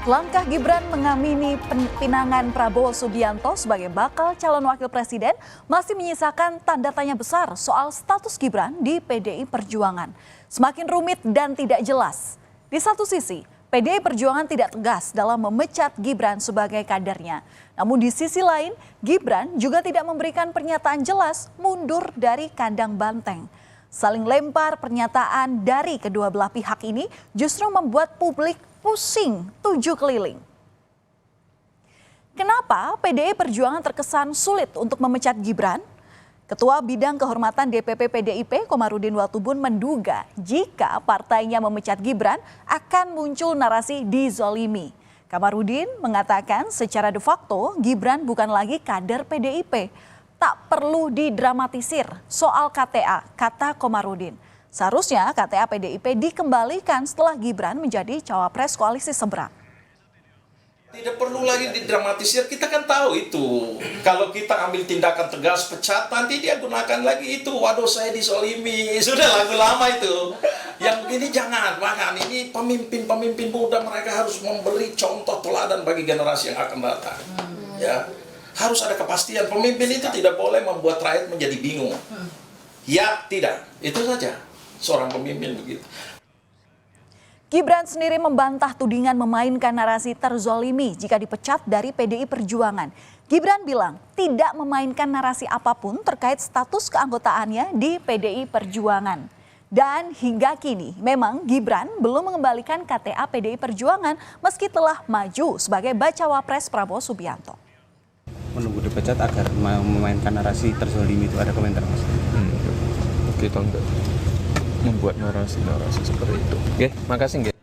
Langkah Gibran mengamini pinangan Prabowo Subianto sebagai bakal calon wakil presiden masih menyisakan tanda tanya besar soal status Gibran di PDI Perjuangan. Semakin rumit dan tidak jelas. Di satu sisi, PDI Perjuangan tidak tegas dalam memecat Gibran sebagai kadernya. Namun di sisi lain, Gibran juga tidak memberikan pernyataan jelas mundur dari kandang banteng. Saling lempar pernyataan dari kedua belah pihak ini justru membuat publik pusing 7 keliling. Kenapa PDI Perjuangan terkesan sulit untuk memecat Gibran? Ketua Bidang Kehormatan DPP PDIP Komarudin Watubun menduga jika partainya memecat Gibran akan muncul narasi dizolimi. Komarudin mengatakan secara de facto Gibran bukan lagi kader PDIP. Tak perlu didramatisir soal KTA, kata Komarudin. Seharusnya KTA PDIP dikembalikan setelah Gibran menjadi cawapres koalisi seberang. Tidak perlu lagi didramatisir, kita kan tahu itu. Kalau kita ambil tindakan tegas pecat, nanti dia gunakan lagi itu. Waduh, saya disolimi. Sudah lagu lama itu. Yang ini jangan, bahkan ini pemimpin-pemimpin muda, mereka harus memberi contoh teladan bagi generasi yang akan datang. Ya, harus ada kepastian. Pemimpin itu tidak boleh membuat rakyat menjadi bingung. Ya, tidak. Itu saja. Seorang pemimpin begitu. Gibran sendiri membantah tudingan memainkan narasi terzolimi jika dipecat dari PDI Perjuangan. Gibran bilang tidak memainkan narasi apapun terkait status keanggotaannya di PDI Perjuangan. Dan hingga kini memang Gibran belum mengembalikan KTA PDI Perjuangan meski telah maju sebagai bacawa pres Prabowo Subianto. Menunggu dipecat agar memainkan narasi terzolimi itu, ada komentar Mas? Kita enggak membuat narasi-narasi seperti itu. Oke, makasih nggih.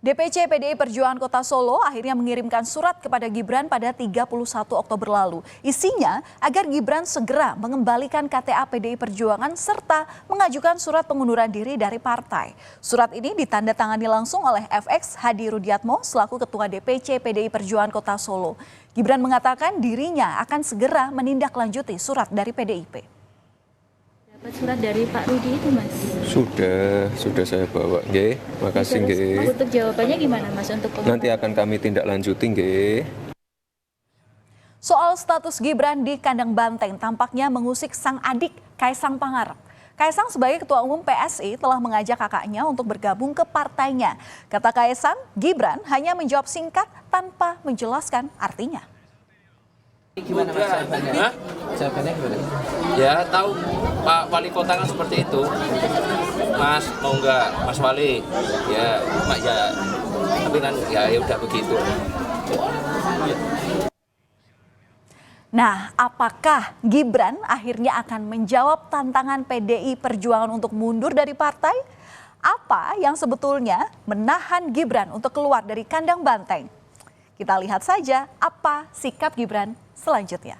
DPC PDI Perjuangan Kota Solo akhirnya mengirimkan surat kepada Gibran pada 31 Oktober lalu. Isinya agar Gibran segera mengembalikan KTA PDI Perjuangan serta mengajukan surat pengunduran diri dari partai. Surat ini ditandatangani langsung oleh FX Hadi Rudiatmo selaku Ketua DPC PDI Perjuangan Kota Solo. Gibran mengatakan dirinya akan segera menindaklanjuti surat dari PDIP. Dapat surat dari Pak Rudi itu, Mas? Sudah saya bawa, nggih. Makasih nggih. Untuk jawabannya gimana, Mas, untuk Nanti akan kami tindak lanjuti nggih. Soal status Gibran di kandang banteng tampaknya mengusik sang adik Kaisang Pangarep. Kaisang sebagai Ketua Umum PSI telah mengajak kakaknya untuk bergabung ke partainya. Kata Kaisang, Gibran hanya menjawab singkat tanpa menjelaskan artinya. Gimana Mas jawabannya? Jawabannya gimana? Ya tahu Pak Wali Kota kan seperti itu. Mas mau nggak Mas Wali? Ya Mak ya. Tapi kan ya udah begitu. Ya. Nah, apakah Gibran akhirnya akan menjawab tantangan PDI Perjuangan untuk mundur dari partai? Apa yang sebetulnya menahan Gibran untuk keluar dari kandang banteng? Kita lihat saja apa sikap Gibran selanjutnya.